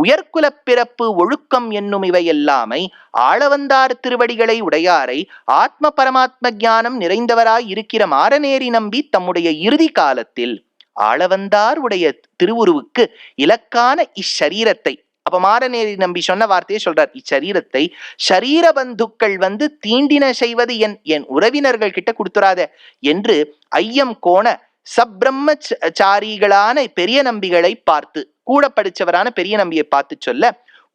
உயர்குலப் பிறப்பு ஒழுக்கம் என்னும் இவை எல்லாமை ஆளவந்தார் திருவடிகளை உடையாரை ஆத்ம பரமாத்ம ஞானம் நிறைந்தவராய் இருக்கிற மாறநேரி நம்பி தம்முடைய இறுதி காலத்தில் ஆளவந்தார் உடைய திருவுருவுக்கு இலக்கான இச்சரீரத்தை, அப்ப மாறநேரி நம்பி சொன்ன வார்த்தையை சொல்றார், இச்சரீரத்தை ஷரீர பந்துக்கள் வந்து தீண்டின செய்வது என் உறவினர்கள் கிட்ட கொடுத்துறாத என்று ஐயம் கோண சப்ரம்மச்சாரிகளான பெரிய நம்பிகளை பார்த்து, கூட படிச்சவரான பெரிய நம்பியை பார்த்து சொல்ல,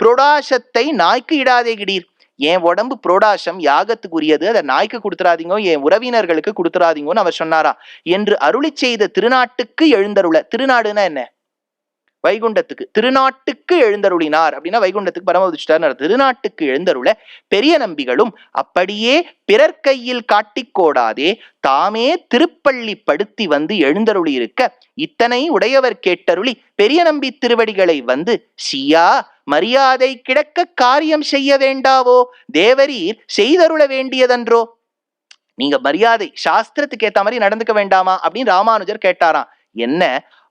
புரோடாசத்தை நாய்க்கு இடாதே கிடீர், என் உடம்பு புரோடாசம் யாகத்துக்குரியது, அதை நாய்க்கு கொடுத்துறாதீங்க, என் உறவினர்களுக்கு கொடுத்துறாதீங்கன்னு அவர் சொன்னாரா என்று அருளி செய்த திருநாட்டுக்கு எழுந்தருள. திருநாடுனா என்ன? வைகுண்டத்துக்கு. திருநாட்டுக்கு எழுந்தருளினார் அப்படின்னா வைகுண்டத்துக்கு பரமதிஷ்டார். திருநாட்டுக்கு எழுந்தருள பெரிய நம்பிகளும் அப்படியே பிறர் கையில் காட்டிக்கோடாதே தாமே திருப்பள்ளி படுத்தி வந்து எழுந்தருளி இருக்க, இத்தனை உடையவர் கேட்டருளி பெரிய நம்பி திருவடிகளை வந்து, சியா மரியாதை கிடக்க காரியம் செய்ய வேண்டாவோ, தேவரீர் செய்தருள வேண்டியதன்றோ, நீங்க மரியாதை சாஸ்திரத்துக்கு ஏத்த மாதிரி நடந்துக்க வேண்டாமா அப்படின்னு ராமானுஜர் கேட்டாராம். என்ன?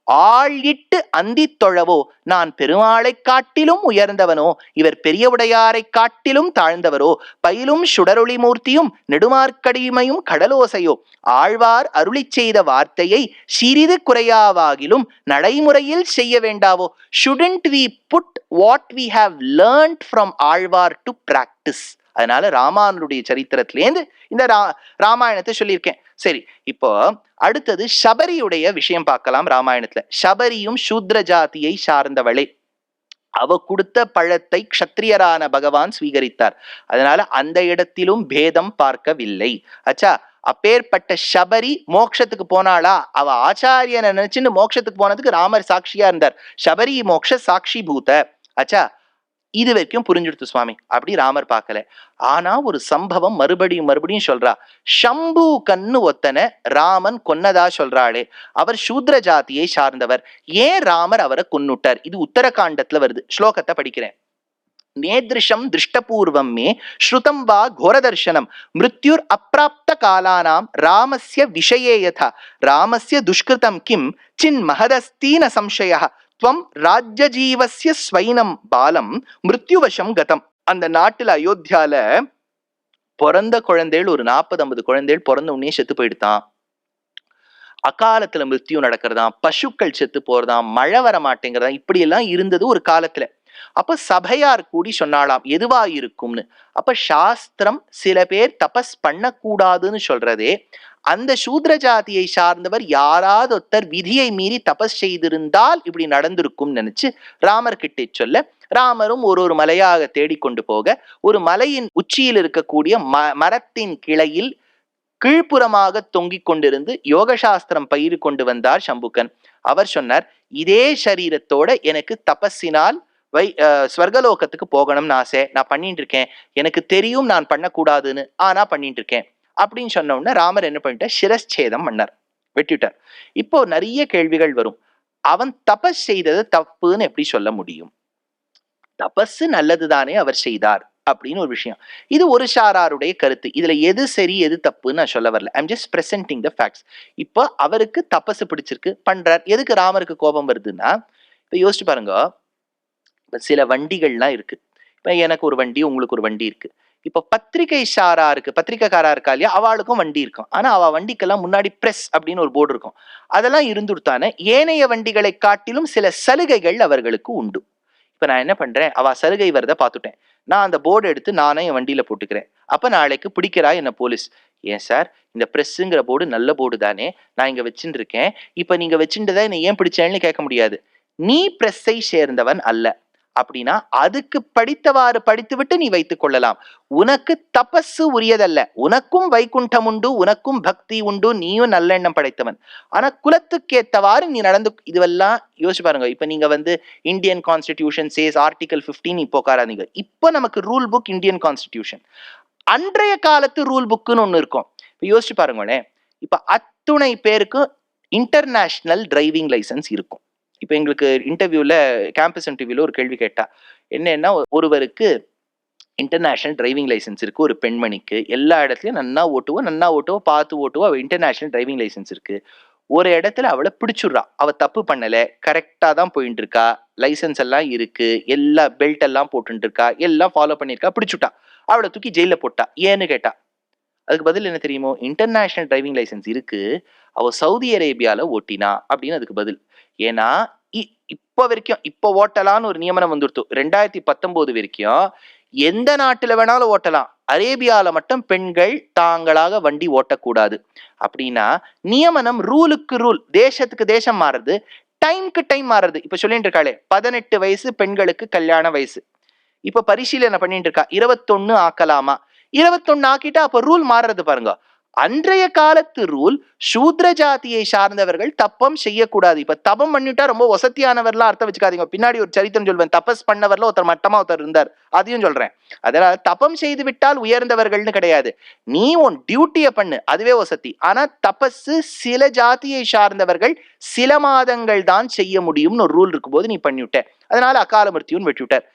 ஆழிட்டு அந்தி தொழவோ, நான் பெருமாளை காட்டிலும் உயர்ந்தவனோ, இவர் பெரிய உடையாரை காட்டிலும் தாழ்ந்தவரோ, பயிலும் சுடரொளி மூர்த்தியும் நெடுமார்க்கடிமையும் கடலோசையோ, ஆழ்வார் அருளி செய்த வார்த்தையை சிறிது குறையாவாகிலும் நடைமுறையில் செய்ய வேண்டாவோ. Shouldn't we put what we have learned from Alvar to practice? அதனால ராமானுடைய சரித்திரத்திலேருந்து இந்த ராமாயணத்தை சொல்லியிருக்கேன். சரி, இப்போ அடுத்தது சபரியுடைய விஷயம் பார்க்கலாம். ராமாயணத்துல சபரியும் சூத்ர ஜாதியை சார்ந்தவளே, அவ கொடுத்த பழத்தை க்ஷத்ரியரான பகவான் ஸ்வீகரித்தார். அதனால அந்த இடத்திலும் பேதம் பார்க்கவில்லை. அச்சா, அப்பேற்பட்ட சபரி மோட்சத்துக்கு போனாளா? அவ ஆச்சாரியனை நினைச்சுன்னு மோட்சத்துக்கு போனதுக்கு ராமர் சாட்சியா இருந்தார். சபரி மோட்ச சாட்சி பூத. அச்சா, இது வரைக்கும் புரிஞ்சுடுத்து சுவாமி. அப்படி ராமர் பார்க்கல. ஆனா ஒரு சம்பவம் மறுபடியும் சொல்றா. ஷம்பு கண்ணு ஒத்தனை ராமன் கொன்னதா சொல்றாளே, அவர் சூத்ர ஜாதியை சார்ந்தவர், ஏன் ராமர் அவரை கொன்னுட்டார்? இது உத்தரகாண்டத்துல வருது. ஸ்லோகத்தை படிக்கிறேன். நேத்ருஷம் திருஷ்டபூர்வம் மே ஸ்ருதம் வா கோரதர்ஷனம் மிருத்யுர் அப்ராப்த காலானாம் ராமஸ்ய விஷயே யதா ராமஸ்ய துஷ்கிருதம் கிம் சின் மகதஸ்தீன சம்சயः துவம் ராஜ்யஜீவஸ்ய ஸ்வைனம் பாலம் மிருத்யுவசம் கதம். அந்த நாட்டுல அயோத்தியால பிறந்த குழந்தைகள் ஒரு 40-50 குழந்தைகள் பிறந்த உடனே செத்து போயிடுதான். அகாலத்துல மிருத்யு நடக்கிறதாம், பசுக்கள் செத்து போறதாம், மழை வர மாட்டேங்கிறதா, இப்படி எல்லாம் இருந்தது ஒரு காலத்துல. அப்ப சபையார் கூடி சொன்னாலாம் எதுவா இருக்கும்னு. அப்ப சாஸ்திரம் சில பேர் தபஸ் பண்ணக்கூடாதுன்னு சொல்றதே, அந்த சூத்ர ஜாதியை சார்ந்தவர் யாராவது ஒருத்தர் விதியை மீறி தபஸ் செய்திருந்தால் இப்படி நடந்திருக்கும் நினைச்சு ராமர் கிட்ட சொல்ல, ராமரும் ஒரு மலையாக தேடிக்கொண்டு போக, ஒரு மலையின் உச்சியில் இருக்கக்கூடிய மரத்தின் கிளையில் கீழ்ப்புறமாக தொங்கிக் கொண்டிருந்து யோகசாஸ்திரம் பயிர் கொண்டு வந்தார் சம்புகன். அவர் சொன்னார், இதே சரீரத்தோட எனக்கு தபஸினால் ஸ்வர்கலோகத்துக்கு போகணும்னு ஆசை, நான் பண்ணிட்டு இருக்கேன், எனக்கு தெரியும் நான் பண்ணக்கூடாதுன்னு, ஆனா பண்ணிட்டு இருக்கேன் அப்படின்னு சொன்ன உடனே ராமர் என்ன பண்ணிட்டார்? சிரஸ்சேதம் பண்ணார், வெட்டிட்டார். இப்போ நிறைய கேள்விகள் வரும். அவன் தபஸ் செய்தது தப்புன்னு எப்படி சொல்ல முடியும்? தபஸ் நல்லதுதானே அவர் செய்தார் அப்படின்னு ஒரு விஷயம். இது ஒரு சாராருடைய கருத்து. இதுல எது சரி எது தப்புன்னு நான் சொல்ல வரல. I'm just presenting the facts. இப்போ அவருக்கு தபஸ் பிடிச்சிருக்கு, பண்றார். எதுக்கு ராமருக்கு கோபம் வருதுன்னா, இப்ப யோசிச்சு பாருங்க, சில வண்டிகள்லாம் இருக்கு. இப்ப எனக்கு ஒரு வண்டி, உங்களுக்கு ஒரு வண்டி இருக்கு. இப்ப பத்திரிகை சாரா இருக்கு, பத்திரிகைக்காரா இருக்கா இல்லையா, அவளுக்கும் வண்டி இருக்கும். ஆனா அவ வண்டிக்கெல்லாம் முன்னாடி பிரஸ் அப்படின்னு ஒரு போர்டு இருக்கும். அதெல்லாம் இருந்துட்டானே ஏனைய வண்டிகளை காட்டிலும் சில சலுகைகள் அவர்களுக்கு உண்டு. இப்ப நான் என்ன பண்றேன், அவ சலுகை வரத பார்த்துட்டேன், நான் அந்த போர்டு எடுத்து நானே என் வண்டியில போட்டுக்கிறேன். அப்ப நாளைக்கு பிடிக்கிறா என்ன போலீஸ், ஏன் சார் இந்த பிரஸ்ங்கிற போர்டு நல்ல போர்டு தானே, நான் இங்க வச்சுட்டு இருக்கேன், இப்ப நீங்க வச்சுட்டுதா என்ன ஏன் பிடிச்சேன்னு கேட்க முடியாது. நீ பிரஸ்ஸை சேர்ந்தவன் அல்ல அப்படின்னா அதுக்கு படித்தவாறு படித்துவிட்டு நீ வைத்துக் கொள்ளலாம். உனக்கு தபசு உரியதல்ல, உனக்கும் வைகுண்டம் உண்டு, உனக்கும் பக்தி உண்டு, நீயும் நல்லெண்ணம் படைத்தவன். ஆனா குலத்துக்கு ஏத்தவாறு நீ நடந்து. இதுவெல்லாம் யோசிச்சு பாருங்க. இப்ப நீங்க இந்தியன் கான்ஸ்டிடியூஷன் சேஸ் ஆர்டிகல் 15 இப்போ உட்காராதீங்க. இப்ப நமக்கு ரூல் புக் இந்தியன் கான்ஸ்டிடியூஷன். அன்றைய காலத்து ரூல் புக்குன்னு ஒண்ணு இருக்கும். இப்ப யோசிச்சு பாருங்களேன், இப்ப அத்துணை பேருக்கு இன்டர்நேஷனல் டிரைவிங் லைசன்ஸ் இருக்கும். இப்ப எங்களுக்கு இன்டர்வியூல, கேம்பஸ் இன்டர்வியூல ஒரு கேள்வி கேட்டா, என்னன்னா ஒருவருக்கு இன்டர்நேஷனல் டிரைவிங் லைசன்ஸ் இருக்கு, ஒரு பெண்மணிக்கு எல்லா இடத்துலயும் நன்னா ஓட்டுவோ பார்த்து ஓட்டுவோ, அவ இன்டர்நேஷனல் டிரைவிங் லைசன்ஸ் இருக்கு. ஒரு இடத்துல அவளை பிடிச்சுடுறா. அவ தப்பு பண்ணல, கரெக்டா தான் போயிட்டு இருக்கா, லைசன்ஸ் எல்லாம் இருக்கு, எல்லா பெல்ட் எல்லாம் போட்டு இருக்கா, எல்லாம் ஃபாலோ பண்ணிருக்கா, பிடிச்சுட்டா. அவளை தூக்கி ஜெயில போட்டா. ஏன்னு கேட்டா, அதுக்கு பதில் என்ன தெரியுமோ? இன்டர்நேஷனல் டிரைவிங் லைசன்ஸ் இருக்கு, அவ சவுதி அரேபியால ஓட்டினா அப்படின்னு அதுக்கு பதில். ஏன்னா இப்ப வரைக்கும் இப்ப ஓட்டலான்னு ஒரு நியமனம் வந்துடுத்து. 2019 வரைக்கும் எந்த நாட்டுல வேணாலும் ஓட்டலாம், அரேபியால மட்டும் பெண்கள் தாங்களாக வண்டி ஓட்டக்கூடாது. அப்படின்னா நியமனம் ரூலுக்கு ரூல், தேசத்துக்கு தேசம் மாறுறது, டைம்க்கு டைம் மாறுறது. இப்ப சொல்லிட்டு இருக்காளே 18 வயசு பெண்களுக்கு கல்யாண வயசு, இப்ப பரிசீலனை பண்ணிட்டு இருக்கா 21 ஆக்கலாமா. 21 ஆக்கிட்டா அப்ப ரூல் மாறுறது பாருங்க. அன்றைய காலத்து ரூல் சூத்ர ஜாதியை சார்ந்தவர்கள் தப்பம் செய்யக்கூடாது. இப்ப தபம் பண்ணிட்டா ரொம்ப வசதியானவர்லாம் அர்த்தம் வச்சுக்காதீங்க. பின்னாடி ஒரு சரித்திரம் சொல்வேன், தபஸ் பண்ணவர்ல ஒருத்தர் மட்டமா ஒருத்தர் இருந்தார், அதையும் சொல்றேன். அதனால தபம் செய்து விட்டால் உயர்ந்தவர்கள்னு கிடையாது. நீ உன் டியூட்டியை பண்ணு, அதுவே வசதி. ஆனா தபஸ் சில ஜாதியை சார்ந்தவர்கள் சில மாதங்கள் தான் செய்ய முடியும்னு ஒரு ரூல் இருக்கும் போது நீ பண்ணிவிட்ட, அதனால அகால மிருத்யுன்னு வெட்டிவிட்டார்.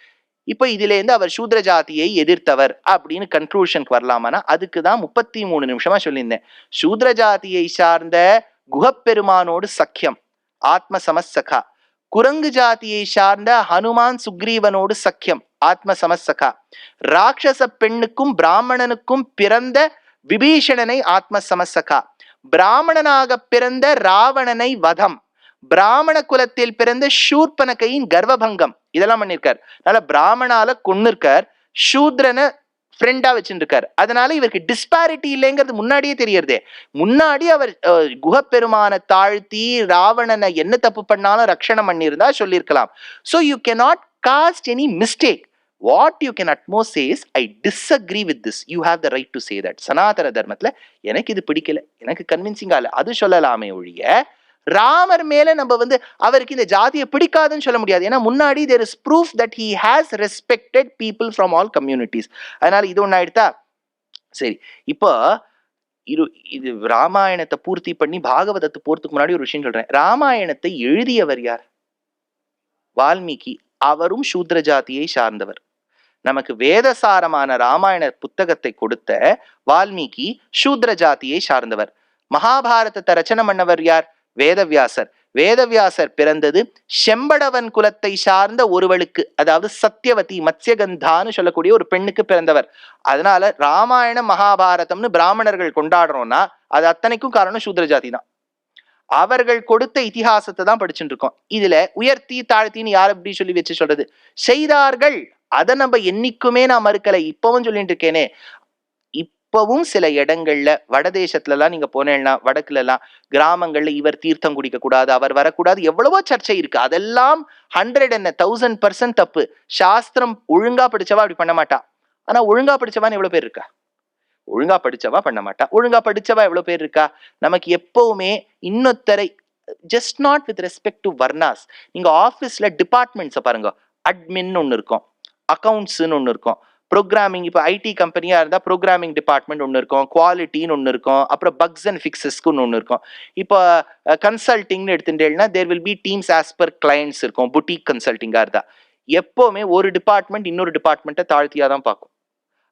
இப்ப இதுல இருந்து அவர் சூத்ர ஜாதியை எதிர்த்தவர் அப்படின்னு கன்க்ளூஷனுக்கு வரலாமானா அதுக்குதான் 33 நிமிஷமா சொல்லியிருந்தேன். சூத்ர ஜாதியை சார்ந்த குஹப்பெருமானோடு சக்கியம், ஆத்ம சமசகா. குரங்கு ஜாதியை சார்ந்த ஹனுமான் சுக்ரீவனோடு சக்கியம், ஆத்ம சமசகா. ராட்சச பெண்ணுக்கும் பிராமணனுக்கும் பிறந்த விபீஷணனை ஆத்ம சமசகா. பிராமணனாக பிறந்த ராவணனை வதம், பிராமண குலத்தில் பிறந்த சூர்பனகையின் கர்வபங்கம், இதெல்லாம் பண்ணிருக்கார். அதனால பிராமணால கொன்னிருக்கார், சூத்ரனை ஃப்ரெண்டா வச்சுருக்காரு. அதனால இவருக்கு டிஸ்பாரிட்டி இல்லைங்கிறது முன்னாடியே தெரியறதே. முன்னாடி அவர் குஹப்பெருமான தாழ்த்தி ராவணனை என்ன தப்பு பண்ணாலும் ரட்சணம் பண்ணியிருந்தா சொல்லியிருக்கலாம். So you cannot cost any mistake. What you can at most say is, I disagree with this. You have the right to say that. சனாதன தர்மத்துல எனக்கு இது பிடிக்கல, எனக்கு கன்வின்சிங்கா இல்ல, அது சொல்லலாமே ஒழிய ராமர் மேல நம்ம அவருக்கு இந்த ஜாதியை பிடிக்காதுன்னு சொல்ல முடியாது. ஏன்னா முன்னாடி there is proof that he has respected people from all communities. அதனால இது ஒண்ணு ஆயிடுதா. சரி, இப்போ இது ராமாயணத்தை பூர்த்தி பண்ணி பாகவதத்தை போறதுக்கு முன்னாடி ஒரு விஷயம் சொல்றேன். ராமாயணத்தை எழுதியவர் யார்? வால்மீகி. அவரும் சூத்ர ஜாதியை சார்ந்தவர். நமக்கு வேதசாரமான ராமாயண புத்தகத்தை கொடுத்த வால்மீகி சூத்ர ஜாதியை சார்ந்தவர். மகாபாரதத்தை ரச்சனை பண்ணவர் யார்? வேதவியாசர். வேதவியாசர் பிறந்தது செம்படவன் குலத்தை சார்ந்த ஒருவளுக்கு, அதாவது சத்தியவதி மத்ஸ்யகந்தான்னு சொல்லக்கூடிய ஒரு பெண்ணுக்கு பிறந்தவர். அதனால ராமாயணம் மகாபாரதம்னு பிராமணர்கள் கொண்டாடுறோம்னா அது அத்தனைக்கும் காரணம் சூத்ர ஜாதி தான். அவர்கள் கொடுத்த இதிகாசத்தை தான் படிச்சுட்டு இருக்கோம். இதுல உயர்த்தி தாழ்த்தின்னு யார் எப்படி சொல்லி வச்சு சொல்றது? செய்தார்கள், அதை நம்ம என்னைக்குமே நான் மறுக்கலை, இப்பவும் சொல்லிட்டு இருக்கேனே. இப்பவும் சில இடங்கள்ல வடதேசத்துல எல்லாம் நீங்க போனேன்னா, வடக்குல எல்லாம் கிராமங்கள்ல இவர் தீர்த்தம் குடிக்க கூடாது, அவர் வரக்கூடாது, எவ்வளவோ சர்ச்சை இருக்கு. அதெல்லாம் 110% தப்பு. சாஸ்திரம் ஒழுங்கா படிச்சவா அப்படி பண்ண மாட்டா. ஆனா ஒழுங்கா படிச்சவான்னு எவ்வளவு பேர் இருக்கா? ஒழுங்கா படிச்சவா பண்ண மாட்டா. ஒழுங்கா படிச்சவா எவ்வளவு பேர் இருக்கா? நமக்கு எப்பவுமே இன்னொத்தரை, just not with respect to வர்ணாஸ். நீங்க ஆபீஸ்ல டிபார்ட்மெண்ட்ஸை பாருங்க. அட்மின் ஒன்னு இருக்கும், அக்கௌண்ட்ஸ்ன்னு ஒன்னு இருக்கும், ப்ரோக்ராமிங், இப்போ ஐடி கம்பெனியா இருந்தா ப்ரோக்ராமிங் டிபார்ட்மெண்ட் ஒன்று இருக்கும், குவாலிட்டின்னு ஒன்று இருக்கும், அப்புறம் பக்ஸ் அண்ட் ஃபிக்ஸஸ்க்குன்னு ஒன்று இருக்கும். இப்போ கன்சல்டிங்னு எடுத்துட்டேன்னா there will be teams as per clients இருக்கும். புட்டிக் கன்சல்டிங்கா இருந்தா எப்பவுமே ஒரு டிபார்ட்மெண்ட் இன்னொரு டிபார்ட்மெண்ட்டை தாழ்த்தியா தான் பார்க்கும்.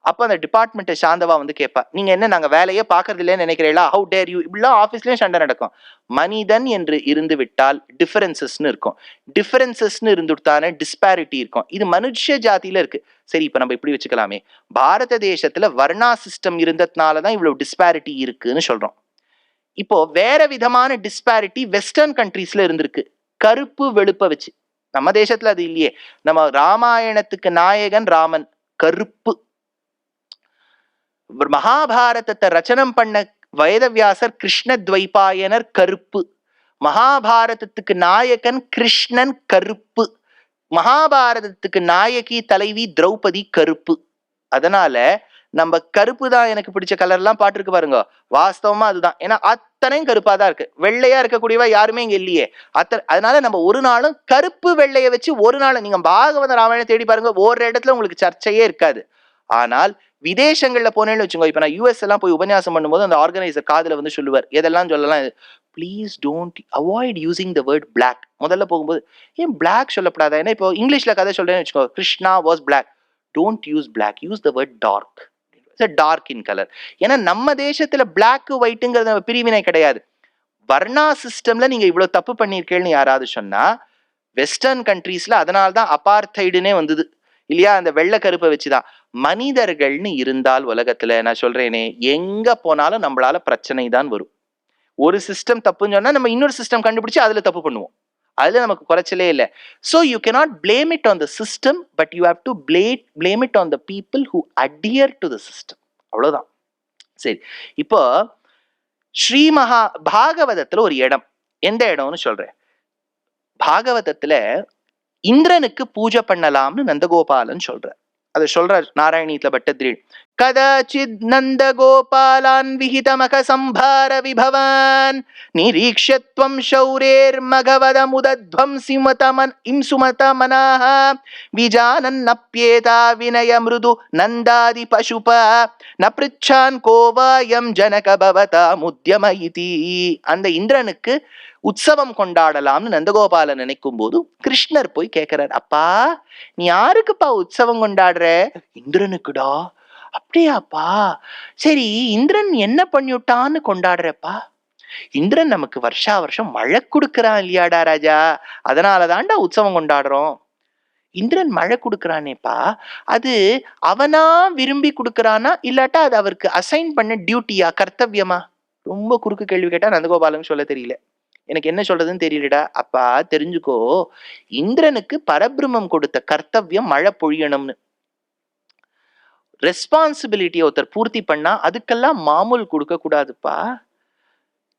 அப்போ அந்த டிபார்ட்மெண்ட்டை சார்ந்தவா கேட்பா, நீங்க என்ன நாங்க வேலையே பார்க்கறது இல்லைன்னு நினைக்கிறீங்களா, ஹவு டேர் யூ, இப்படிலாம் ஆஃபீஸ்லயும் சண்டை நடக்கும். மனிதன் என்று இருந்து விட்டால் டிஃபரன்சஸ்ன்னு இருக்கும். டிஃபரன்சஸ்ன்னு இருந்துட்டானே டிஸ்பாரிட்டி இருக்கும். இது மனுஷ ஜாதியில இருக்கு. சரி, இப்ப நம்ம இப்படி வச்சுக்கலாமே, பாரத தேசத்துல வர்ணா சிஸ்டம் இருந்ததுனாலதான் இவ்வளவு டிஸ்பாரிட்டி இருக்குன்னு சொல்றோம். இப்போ வேற விதமான டிஸ்பாரிட்டி வெஸ்டர்ன் கண்ட்ரீஸ்ல இருந்திருக்கு, கருப்பு வெளுப்ப வச்சு. நம்ம தேசத்துல அது இல்லையே. நம்ம ராமாயணத்துக்கு நாயகன் ராமன் கருப்பு. மகாபாரதத்தை ரச்சனம் பண்ண வேதவியாசர் கிருஷ்ண துவைபாயனர் கருப்பு. மகாபாரதத்துக்கு நாயகன் கிருஷ்ணன் கருப்பு. மகாபாரதத்துக்கு நாயகி தலைவி திரௌபதி கருப்பு. அதனால நம்ம கருப்பு தான் எனக்கு பிடிச்ச கலர்லாம் பாட்டுருக்கு பாருங்க, வாஸ்தவமா அதுதான். ஏன்னா அத்தனையும் கருப்பா தான் இருக்கு. வெள்ளையா இருக்கக்கூடியவா யாருமே இங்க இல்லையே. அதனால நம்ம ஒரு நாளும் கருப்பு வெள்ளைய வச்சு ஒரு நாள் நீங்க பாகவத ராமாயணம் தேடி பாருங்க, ஒரு இடத்துல உங்களுக்கு சர்ச்சையே இருக்காது. ஆனால் விதேசங்கள்ல போனேன்னு வச்சுக்கோங்க, இப்ப நான் யூஎஸ் எல்லாம் போய் உபன்யாசம் பண்ணும்போது அந்த ஆர்கனைசர் காதுல சொல்லுவார், எதெல்லாம் சொல்லலாம், please don't avoid using the word black. முதல்ல போகும்போது ஏன் பிளாக் சொல்லப்படாதா? ஏன்னா இப்போ இங்கிலீஷ்ல கதை சொல்றேன்னு வச்சுக்கோ, Krishna was black, don't use black, use the word dark, dark in colour. ஏன்னா நம்ம தேசத்துல பிளாக் ஒயிட்டுங்கிறது பிரிவினை கிடையாது. வர்ணா சிஸ்டம்ல நீங்க இவ்வளவு தப்பு பண்ணிருக்கேன்னு யாராவது சொன்னா, வெஸ்டர்ன் கண்ட்ரீஸ்ல அதனால்தான் அபார்த்தைடுனே வந்தது இல்லையா, அந்த வெள்ளை கருப்பை வச்சுதான். மனிதர்கள்னு இருந்தால் உலகத்துல நான் சொல்றேனே, எங்க போனாலும் நம்மளால பிரச்சனை தான் வரும். ஒரு சிஸ்டம் தப்புன்னு சொன்னா நம்ம இன்னொரு சிஸ்டம் கண்டுபிடிச்சு அதுல தப்பு பண்ணுவோம். அதுல நமக்கு குறைச்சலே இல்லை. So you cannot blame it on the system, but you have to blame it on the people who adhere to the system. அவ்வளவுதான். சரி, இப்போ ஸ்ரீ பாகவதத்துல ஒரு இடம், எந்த இடம்னு சொல்றேன். பாகவதத்துல இந்திரனுக்கு பூஜை பண்ணலாம்னு நந்தகோபாலன் சொல்ற. அதை சொல்ற நாராயணீத்துல பட்டத்ரி. கதாச்சித் நந்தகோபாலான் விஹிதமக சம்பார விபவான் நிரீக்ஷத்வம் ஷௌரேர் மகவதமுதத்வம் இம்சுமத மனாஹ விஜானன்னப்யேதா வினய மிருது நந்தாதி பசுப நப்ருச்சான் கோவாயம் ஜனக பவதா முத்யம இதி. அந்த இந்திரனுக்கு உற்சவம் கொண்டாடலாம்னு நந்தகோபாலன் நினைக்கும் போது கிருஷ்ணர் போய் கேட்கிறார், அப்பா நீ யாருக்குப்பா உற்சவம் கொண்டாடுற? இந்திரனுக்குடா. அப்படியாப்பா, சரி இந்திரன் என்ன பண்ணிவிட்டான்னு கொண்டாடுறப்பா? இந்திரன் நமக்கு வருஷா வருஷம் மழை கொடுக்கறான் இல்லையாடா ராஜா, அதனாலதான்டா உற்சவம் கொண்டாடுறோம். இந்திரன் மழை கொடுக்கறானேப்பா, அது அவனா விரும்பி கொடுக்கறானா இல்லாட்டா அது அவருக்கு அசைன் பண்ண டியூட்டியா, கர்த்தவியமா? ரொம்ப குறுக்கு கேள்வி கேட்டா நந்தகோபாலன் சொல்ல தெரியல. எனக்கு என்ன சொல்றதுன்னு தெரியலடா. அப்பா தெரிஞ்சுக்கோ, இந்திரனுக்கு பரபிரம்மம் கொடுத்த கர்த்தவியம் மழை பொழியணும்னு. ரெஸ்பான்சிபிலிட்டியை ஒருத்தர் பூர்த்தி பண்ணா அதுக்கெல்லாம் மாமூல் கொடுக்க கூடாதுப்பா.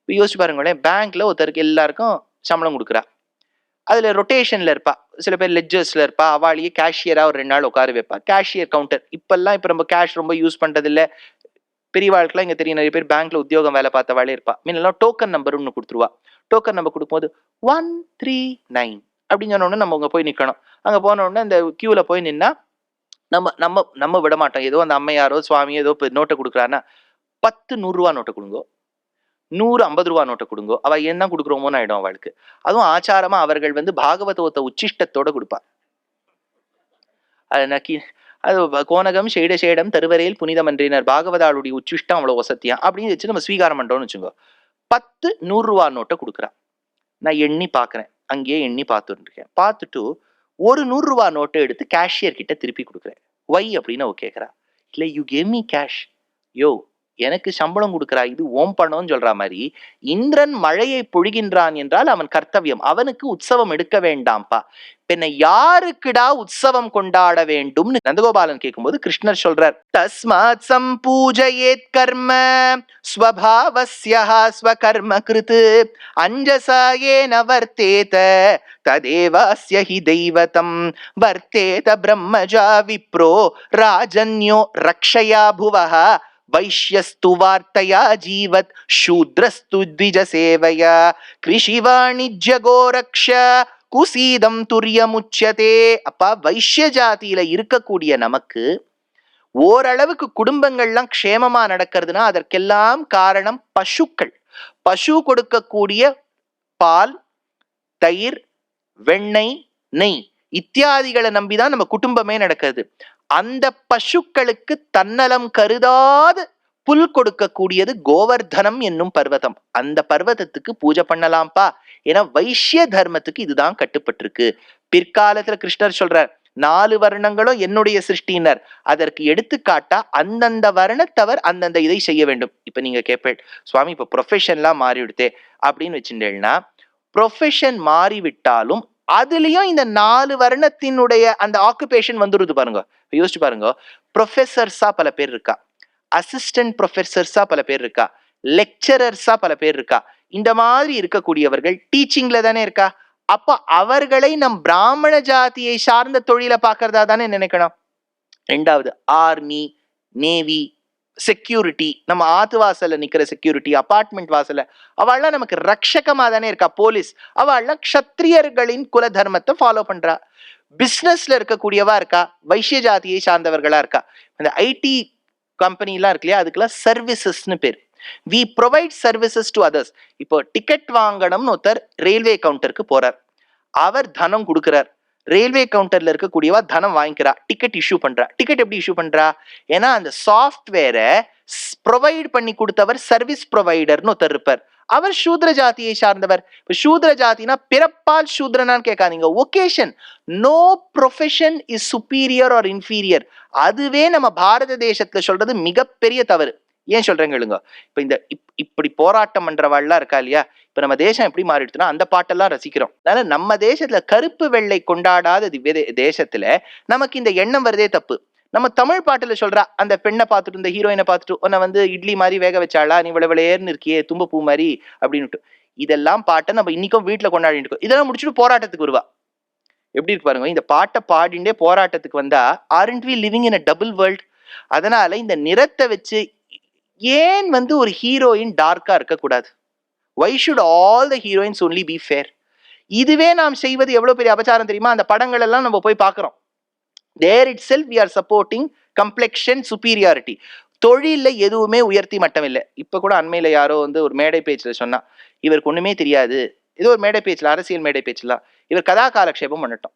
யோசிச்சு பாருங்களேன், பேங்க்ல ஒருத்தருக்கு எல்லாருக்கும் சம்பளம் கொடுக்குறா, அதுல ரொட்டேஷன்ல இருப்பா, சில பேர் லெட்ஜர்ஸ்ல இருப்பா, அவாளியே கேஷியரா ஒரு 2 நாள் உட்கார வைப்பா. கேஷியர் கவுண்டர் இப்ப நம்ம கேஷ் ரொம்ப யூஸ் பண்றது இல்ல. பெரிய வாழ்க்கைலாம் இங்க தெரியும், நிறைய பேர் பேங்க்ல உத்தியோகம் வேலை பார்த்த வேலையே இருப்பா. முன்னெல்லாம் டோக்கன் நம்பர் ஒன்று கொடுத்துருவா. டோக்கன் நம்பர் கொடுக்கும்போது 139 அப்படின்னு சொன்ன உடனே நம்ம அங்க போய் நிக்கணும். அங்க போன உடனே அந்த கியூல போய் நின்னா நம்ம நம்ம நம்ம விட மாட்டோம். ஏதோ அந்த அம்மையாரோ சுவாமியோ ஏதோ நோட்டை கொடுக்குறான்னா 10 100 ரூபா நோட்டை கொடுங்கோ, 100 50 ரூபா நோட்டை கொடுங்கோ, அவ என்ன கொடுக்குறோமோன்னு ஆயிடும் அவளுக்கு. அதுவும் ஆச்சாரமா அவர்கள் பாகவதத்தை உச்சிஷ்டத்தோட கொடுப்பா. அது நக்கி அது கோனகம் ஷேட ஷேடம் தருவரையில் புனிதம் என்றினர், பாகவதாளுடைய உச்சிஷ்டம் அவ்வளவு வசத்தியா அப்படின்னு வச்சு நம்ம ஸ்வீகாரம் பண்றோம்னு வச்சுக்கோ. 10 100 ரூபா நோட்டை கொடுக்குறான். நான் எண்ணி பாக்குறேன், அங்கேயே எண்ணி பார்த்துட்டு இருக்கேன். பார்த்துட்டு ஒரு 100 ரூபா நோட்டை எடுத்து கேஷியர் கிட்ட திருப்பி கொடுக்குறேன். ஒய் அப்படின்னு அவ கேட்கிறா. இல்ல யூ கேவ் மீ கேஷ். யோ எனக்கு சம்பளம் கொடுக்குறா, இது ஓம் பணம்னு சொல்ற மாதிரி. இந்திரன் மழையை பொழிகின்றான் என்றால் அவன் கர்த்தவியம், அவனுக்கு உற்சவம் எடுக்க வேண்டாம்ப்பா. பின்ன யாருக்குடா உற்சவம் கொண்டாட வேண்டும் நந்தகோபாலன் கேட்கும்போது கிருஷ்ணர் சொல்றார், தஸ்மாத் சம்பூஜயேத் கர்ம ஸ்வபாவஸ்யஹ ஸ்வகர்ம கிருத் அஞ்சசாயேன வர்த்தேத ததேவாஸ்ய ஹி தெய்வதம் வர்த்தேத பிரம்மஜா விப்ரோ ராஜன்யோ ரக்ஷயா புவஹ வைஷ்யஸ்து வார்த்தையா ஜீவத் சூத்ரஸ்து த்விஜ சேவையா கிருஷி வாணிஜ்ய கோரக்ஷ குசீதம் துரியமுச்சதே. அப்பா வைஷ்ய ஜாதியில இருக்கக்கூடிய நமக்கு ஓரளவுக்கு குடும்பங்கள்லாம் க்ஷேமமா நடக்கிறதுனா அதற்கெல்லாம் காரணம் பசுக்கள். பசு கொடுக்கக்கூடிய பால், தயிர், வெண்ணெய், நெய் இத்தியாதிகளை நம்பிதான் நம்ம குடும்பமே நடக்கிறது. அந்த பசுக்களுக்கு தன்னலம் கருதாது புல் கொடுக்கக்கூடியது கோவர்தனம் என்னும் பர்வதம். அந்த பர்வதத்துக்கு பூஜை பண்ணலாம்ப்பா. ஏன்னா வைஷ்ய தர்மத்துக்கு இதுதான் கட்டுப்பட்டிருக்கு. பிற்காலத்துல கிருஷ்ணர் சொல்றார், 4 வர்ணங்களும் என்னுடைய சிருஷ்டினர், அதற்கு எடுத்துக்காட்டா அந்தந்த வர்ணத்தவர் அந்தந்த இதை செய்ய வேண்டும். இப்ப நீங்க கேட்பேன், சுவாமி இப்ப ப்ரொஃபஷன்லாம் மாறிவிடுதே அப்படின்னு வச்சுட்டேன்னா, ப்ரொஃபஷன் மாறிவிட்டாலும் அதுலயும் இந்த 4 வர்ணத்தினுடைய அந்த ஆக்குபேஷன் வந்துருது பாருங்க. யோசிச்சு பாருங்க, ப்ரொஃபசர்ஸா பல பேர் இருக்கா, அசிஸ்டன்ட் ப்ரொஃபசர்ஸா பல பேர் இருக்கா, லெக்சரர்ஸா பல பேர் இருக்கா. இந்த மாதிரி இருக்கக்கூடியவர்கள் டீச்சிங்ல தானே இருக்கா. அப்ப அவர்களை நம் பிராமண ஜாதியை சார்ந்த தொழிலை பார்க்கறதா தானே நினைக்கணும். 2வது ஆர்மி, நேவி, செக்யூரிட்டி, நம்ம ஆத்து வாசல்ல நிக்கிற செக்யூரிட்டி, அபார்ட்மெண்ட் வாசல்ல அவள்லாம் நமக்கு ரக்ஷகமா தானே இருக்கா. போலீஸ் அவள்லாம் க்ஷத்ரியர்களின் குல தர்மத்தை ஃபாலோ பண்றா. பிசினஸ்ல இருக்கக்கூடியவா இருக்கா, வைஷ்ய ஜாதியை சார்ந்தவர்களா இருக்கா. இந்த ஐடி கம்பெனி எல்லாம் இருக்கு இல்லையா, அதுக்கெல்லாம் சர்வீசஸ்னு பேர். we provide services to others. இப்போ டிக்கெட் வாங்கணும்னு ஒருத்தர் ரயில்வே கவுண்டருக்கு போறார், அவர் தனம் கொடுக்கிறார். ரயில்வே கவுண்டர்ல இருக்கக்கூடியவா தனம் வாங்கிக்கிறா, டிக்கெட் இஷ்யூ பண்றா. டிக்கெட் எப்படி இஷ்யூ பண்றா? ஏன்னா அந்த சாஃப்ட்வேரை ப்ரொவைட் பண்ணி கொடுத்தவர் சர்வீஸ் ப்ரொவைடர்னு ஒருத்தர் இருப்பார். அவர் சூத்ர ஜாதியை சார்ந்தவர். இப்ப சூத்ர ஜாதினா பிறப்பால் சூத்ரனான்னு கேட்காதீங்க, vocation. No profession is superior or inferior. அதுவே நம்ம பாரத தேசத்துல சொல்றது மிகப்பெரிய தவறு. ஏன் சொல்றேங்க? இப்ப இந்த இப்படி போராட்டம் பண்றவாள்லாம் இருக்கா இல்லையா, இப்ப நம்ம தேசம் எப்படி மாறிடுச்சுன்னா அந்த பாட்டெல்லாம் ரசிக்கிறோம். அதனால நம்ம தேசத்துல கருப்பு வெள்ளை கொண்டாடாத தேசத்துல நமக்கு இந்த எண்ணம் வருதே தப்பு. நம்ம தமிழ் பாட்டுல சொல்றா, அந்த பெண்ணை பார்த்துட்டு இந்த ஹீரோயினை பார்த்துட்டு உன்னை வந்து இட்லி மாதிரி வேக வச்சாளா, நீ விளையேர்னு இருக்கியே தும்ப பூ மாதிரி அப்படின்னுட்டு, இதெல்லாம் பாட்டை நம்ம இன்னைக்கும் வீட்டுல கொண்டாடிட்டு இருக்கோம். இதெல்லாம் முடிச்சுட்டு போராட்டத்துக்கு வருவா. எப்படி இருக்கு பாருங்க, இந்த பாட்டை பாடிண்டே போராட்டத்துக்கு வந்தா aren't we living in a double world? அதனால இந்த நிறத்தை வச்சு ஏன் வந்து ஒரு ஹீரோயின் டார்க்கா இருக்கக்கூடாது? why should all the heroines only be fair? இதுவே நாம் செய்வது எவ்வளவு பெரிய அபச்சாரம் தெரியுமா? அந்த படங்கள் எல்லாம் நம்ம போய் பார்க்கிறோம். there itself we are supporting complexion superiority. தொழில எதுவுமே உயர்த்தி மட்டம் இல்லை. இப்ப கூட அண்மையில யாரோ வந்து ஒரு மேடை பேச்சுல சொன்னா, இவருக்கு ஒண்ணுமே தெரியாது, ஏதோ ஒரு மேடை பேச்சுல, அரசியல் மேடை பேச்சுலாம், இவர் கதா காலக்ஷேபம் பண்ணட்டும்,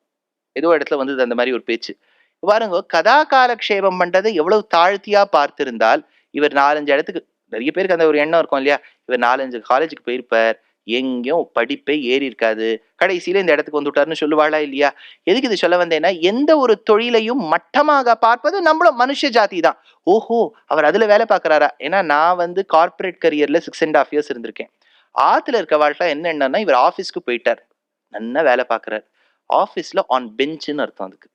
ஏதோ இடத்துல வந்து அந்த மாதிரி ஒரு பேச்சு. பாருங்க, கதா காலக்ஷேபம் பண்றதை எவ்வளவு தாழ்த்தியா பார்த்திருந்தால், இவர் 4-5 இடத்துக்கு, நிறைய பேருக்கு அந்த ஒரு எண்ணம் இருக்கும் இல்லையா, இவர் 4-5 காலேஜுக்கு போயிருப்பார், எங்கேயும் படிப்பே ஏறி இருக்காது, கடைசியில இந்த இடத்துக்கு வந்துட்டாருன்னு சொல்லுவாளா இல்லையா? எதுக்கு இது சொல்ல வந்தேன்னா, எந்த ஒரு தொழிலையும் மட்டமாக பார்ப்பது நம்மளும் மனுஷ ஜாதி தான். ஓஹோ, அவர் அதுல வேலை பார்க்கறாரா? ஏன்னா நான் வந்து கார்பரேட் கரியர்ல 6.5 years இருந்திருக்கேன். ஆத்துல இருக்க வாழ்க்கை என்னன்னா, இவர் ஆபீஸ்க்கு போயிட்டார், நல்லா வேலை பார்க்கறாரு, ஆபீஸ்ல ஆன் பெஞ்சுன்னு அர்த்தம். அதுக்கு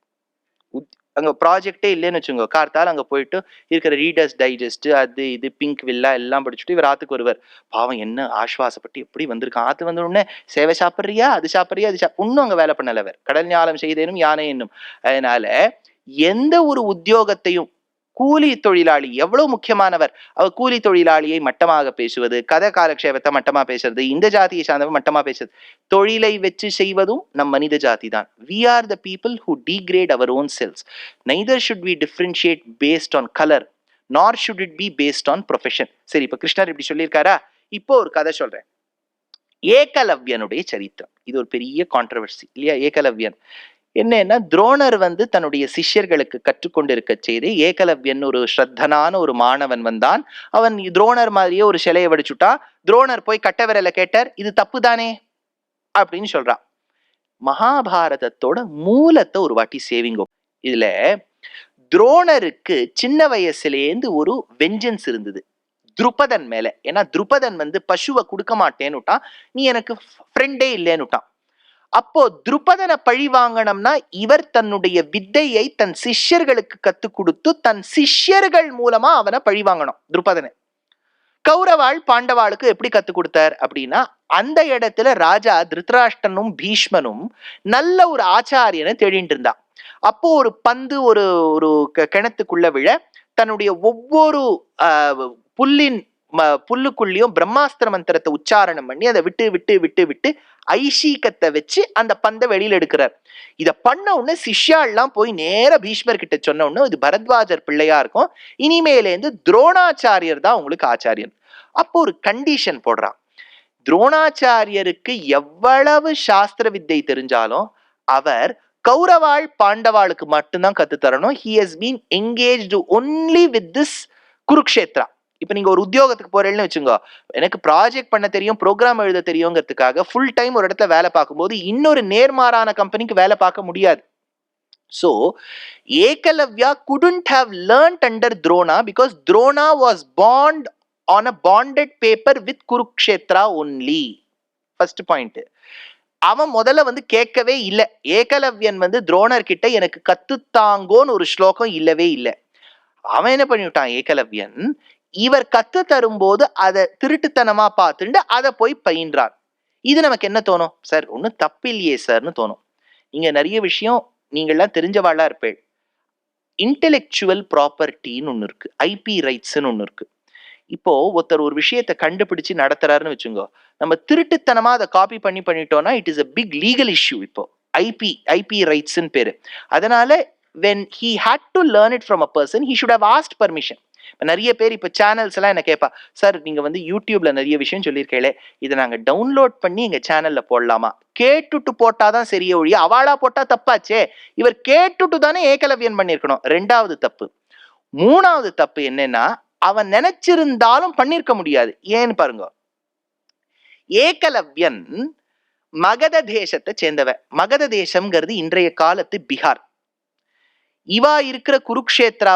அங்க ப்ராஜெக்டே இல்லைன்னு வச்சுங்க, கார்த்தால் அங்க போயிட்டு இருக்கிற ரீடர்ஸ் டைஜஸ்ட் அது இது பிங்க் வில்லா எல்லாம் படிச்சுட்டு இவர் ஆத்துக்கு வருவார். பாவம் என்ன ஆஸ்வாசப்பட்டு எப்படி வந்திருக்கான், ஆத்து வந்த உடனே சேவை சாப்பிட்றியா, அது சாப்பிட்றியா, அது இன்னும் அங்க வேலை பண்ணலவர், கடல் ஞாலம் செய்தேனும் யானை என்னும். அதனால எந்த ஒரு உத்தியோகத்தையும் கூலி தொழிலாளி எவ்வளவு முக்கியமானவர், அவர் கூலி தொழிலாளியை மட்டமாக பேசுவது, கதை காலக்ஷேபத்தை மட்டமா பேசுறது, இந்த ஜாதியை சார்ந்தவர் மட்டமா பேசுறது, தொழிலை வச்சு செய்வதும் நம் மனித ஜாதி தான். we are the people who degrade our own selves. neither should we differentiate based on color nor should it be based on profession. சரி, இப்ப கிருஷ்ணர் இப்படி சொல்லியிருக்காரா, இப்போ ஒரு கதை சொல்றேன். ஏகலவ்யனுடைய சரித்திரம். இது ஒரு பெரிய கான்ட்ரவர்சி இல்லையா? ஏகலவ்யன் என்னன்னா, துரோணர் வந்து தன்னுடைய சிஷ்யர்களுக்கு கற்றுக்கொண்டிருக்க செய்து, ஏகலவ்யன் ஒரு ஸ்ரத்தனான ஒரு மாணவன் வந்தான். அவன் துரோணர் மாதிரியே ஒரு சிலையை வடிச்சுட்டா. துரோணர் போய் கட்ட விரல கேட்டார், இது தப்பு தானே அப்படின்னு சொல்றான். மகாபாரதத்தோட மூலத்தை ஒரு வாட்டி சேவிங்கோ. இதுல துரோணருக்கு சின்ன வயசுலேருந்து ஒரு வெஞ்சன்ஸ் இருந்தது துருபதன் மேல. ஏன்னா துருபதன் வந்து பசுவை கொடுக்க மாட்டேன்னுட்டான், நீ எனக்கு ஃப்ரெண்டே இல்லைன்னுட்டான். அப்போ துருபதனை பழி வாங்கணும்னா இவர் தன்னுடைய வித்தையை தன் சிஷ்யர்களுக்கு கத்து கொடுத்து தன் சிஷ்யர்கள் மூலமா அவனை பழி வாங்கணும். துருபதனை கௌரவாள் பாண்டவாளுக்கு எப்படி கத்து கொடுத்தார் அப்படின்னா, அந்த இடத்துல ராஜா திருதராஷ்டனும் பீஷ்மனும் நல்ல ஒரு ஆச்சாரியனை தேடிட்டு இருந்தான். அப்போ ஒரு பந்து ஒரு ஒரு கிணத்துக்குள்ள விழ, தன்னுடைய ஒவ்வொரு புல்லுக்குள்ளேயும் பிரம்மாஸ்திர மந்திரத்தை உச்சாரணம் பண்ணி அதை விட்டு விட்டு விட்டு விட்டு ஐஷீகத்தை வச்சு அந்த பந்தை வெளியில எடுக்கிறார். இதை பண்ண உடனே சிஷ்யாலாம் போய் நேர பீஷ்மர் கிட்ட சொன்ன உடனே, இது பரத்வாஜர் பிள்ளையா இருக்கும், இனிமேலேருந்து துரோணாச்சாரியர் தான் உங்களுக்கு ஆச்சாரியன். அப்போ ஒரு கண்டிஷன் போடுறான், துரோணாச்சாரியருக்கு எவ்வளவு சாஸ்திர வித்தை தெரிஞ்சாலும் அவர் கௌரவாள் பாண்டவாளுக்கு மட்டும்தான் கத்து தரணும். he has been engaged only with this Kurukshetra. இப்ப நீங்க ஒரு உத்தியோகத்துக்கு போறேன்னு வச்சுங்க, எனக்கு ப்ராஜெக்ட் பண்ண தெரியும், ப்ரோக்ராம் எழுத தெரியுங்கிறதுக்காக ஃபுல் டைம் ஒரு இடத்துல வேலை பார்க்கும்போது இன்னொரு நேர்மாறான கம்பெனிக்கு வேலை பார்க்க முடியாது. So Ekalavya couldn't have learnt under Drona because Drona was bond on a bonded paper with Kurukshetra only. First point. அவன் முதல்ல வந்து கேட்கவே இல்லை. ஏகலவ்யன் வந்து துரோணர் கிட்ட எனக்கு கத்துத்தாங்கோன்னு ஒரு ஸ்லோகம் இல்லவே இல்லை. அவன் என்ன பண்ணிவிட்டான், ஏகலவ்யன் இவர் கத்து தரும்போது அதை திருட்டுத்தனமா பார்த்துட்டு அதை போய் பயின்றான். இது நமக்கு என்ன தோணும், சார் ஒன்றும் தப்பு இல்லையே சார்னு தோணும். நீங்க நிறைய விஷயம் நீங்கள்லாம் தெரிஞ்சவாளா இருப்பேன். இன்டெலெக்சுவல் ப்ராப்பர்ட்டின்னு ஒன்று இருக்கு, ஐபி ரைட்ஸ்ன்னு ஒன்று இருக்கு. இப்போ ஒருத்தர் ஒரு விஷயத்தை கண்டுபிடிச்சு நடத்துறாருன்னு வச்சுங்க, நம்ம திருட்டுத்தனமா அதை காப்பி பண்ணிட்டோம்னா it is a big legal issue. இப்போ ஐபி ரைட்ஸ்ன்னு பேரு. அதனால when he had to learn it from a person, he should have asked permission. நிறைய பேர் இப்ப சேனல்ஸ் எல்லாம் என்ன கேட்பா, சார் நீங்க வந்து யூடியூப்ல நிறைய விஷயம் சொல்லியிருக்கீங்களே, இதை நாங்க டவுன்லோட் பண்ணி எங்க சேனல்ல போடலாமா? கேட்டுட்டு போட்டாதான் சரியே ஒழிய அவாளா போட்டா தப்பாச்சே. இவர் கேட்டுட்டு தானே ஏகலவ்யன் பண்ணிருக்கணும். 2வது தப்பு. 3வது தப்பு என்னன்னா, அவன் நினைச்சிருந்தாலும் பண்ணிருக்க முடியாது. ஏன்னு பாருங்க, ஏகலவ்யன் மகத தேசத்தை சேர்ந்தவன். மகத தேசம்ங்கிறது இன்றைய காலத்து பீகார். இவா இருக்கிற குருக்ஷேத்ரா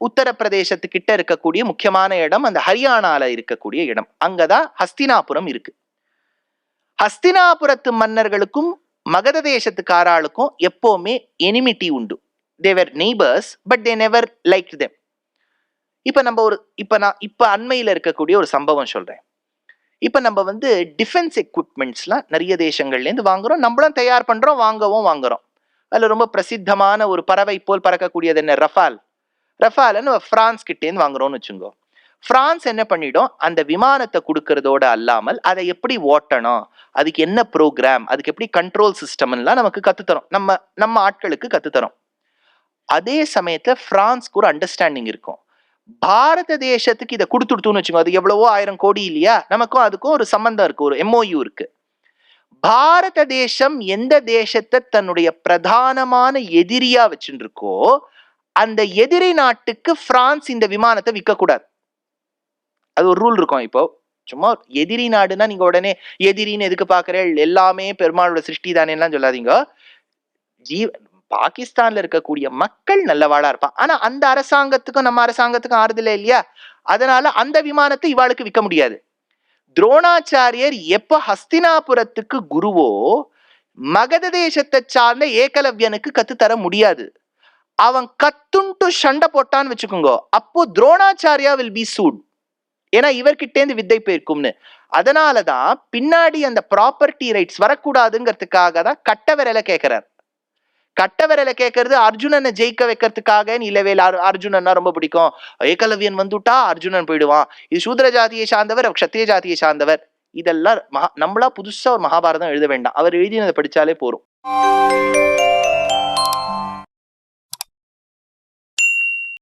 உத்தரப்பிரதேசத்துக்கிட்ட இருக்கக்கூடிய முக்கியமான இடம். அந்த ஹரியானால இருக்கக்கூடிய இடம். அங்கதான் ஹஸ்தினாபுரம் இருக்கு. ஹஸ்தினாபுரத்து மன்னர்களுக்கும் மகத தேசத்துக்காராளுக்கும் எப்பவுமே எனிமிட்டி உண்டு. they were neighbors but they never liked them. இப்ப அண்மையில இருக்கக்கூடிய ஒரு சம்பவம் சொல்றேன். இப்ப நம்ம டிஃபென்ஸ் எக்யூப்மெண்ட்ஸ்லாம் நிறைய தேசங்கள்ல இருந்து வாங்குறோம். நம்மளும் தயார் பண்றோம், வாங்குறோம். அதுல ரொம்ப பிரசித்தமான ஒரு பறவை போல் பறக்கக்கூடியது என்ன, ரஃபால்னு பிரான்ஸ் கிட்டே இருந்து வாங்குறோம்னு வச்சுங்கோ. பிரான்ஸ் என்ன பண்ணிடும், அந்த விமானத்தை கொடுக்கறதோட அல்லாமல் அதை எப்படி ஓட்டணும், அதுக்கு என்ன ப்ரோக்ராம், அதுக்கு எப்படி கண்ட்ரோல் சிஸ்டம்லாம் நமக்கு கத்துத்தரோம். நம்ம ஆட்களுக்கு கத்துத்தரோம். அதே சமயத்துல பிரான்ஸ்க்கு ஒரு அண்டர்ஸ்டாண்டிங் இருக்கும். பாரத தேசத்துக்கு இதை கொடுத்துடுத்துன்னு வச்சுக்கோ, அது எவ்வளவோ 1000 கோடி இல்லையா, நமக்கும் அதுக்கும் ஒரு சம்பந்தம் இருக்கு, ஒரு MOU இருக்கு. பாரத தேசம் எந்த தேசத்தை தன்னுடைய பிரதானமான எதிரியா வச்சுட்டு இருக்கோ, அந்த எதிரி நாட்டுக்கு பிரான்ஸ் இந்த விமானத்தை விற்க கூடாது. அது ஒரு ரூல் இருக்கும். இப்போ சும்மா எதிரி நாடுன்னா நீங்க உடனே எதிரின்னு எதுக்கு பாக்குறேன், எல்லாமே பெருமாளோட சிருஷ்டி தானேலாம் சொல்லாதீங்க. பாகிஸ்தான்ல இருக்கக்கூடிய மக்கள் நல்லவாளா இருப்பான். ஆனா அந்த அரசாங்கத்துக்கும் நம்ம அரசாங்கத்துக்கும் ஆறுதல இல்லையா, அதனால அந்த விமானத்தை இவாளுக்கு விற்க முடியாது. துரோணாச்சாரியர் எப்ப ஹஸ்தினாபுரத்துக்கு குருவோ, மகத தேசத்தை சார்ந்த ஏகலவ்யனுக்கு கத்து தர முடியாது. அவன் கத்துண்டு சண்டை போட்டான்னு வச்சுக்கோங்க, அப்போ துரோணாச்சாரியா வில் பி சூட். ஏன்னா இவர்கிட்டேந்து வித்தை போயிருக்கும்னு. அதனாலதான் பின்னாடி அந்த ப்ராப்பர்ட்டி ரைட்ஸ் வரக்கூடாதுங்கிறதுக்காக தான் கட்ட விரலை கேட்கிறார். கட்ட விரலை கேட்கறது அர்ஜுனனை ஜெயிக்க வைக்கிறதுக்காக இல்லவே. அர்ஜுனன்னா ரொம்ப பிடிக்கும், ஏகலவ்யன் வந்துட்டா அர்ஜுனன் போயிடுவான், இது சூத்ர ஜாதியை சார்ந்தவர், க்ஷத்ரிய ஜாதியை சார்ந்தவர். இதெல்லாம் நம்மளா புதுசா ஒரு மகாபாரதம் எழுத வேண்டாம், அவர் எழுதினதை படிச்சாலே போறோம்.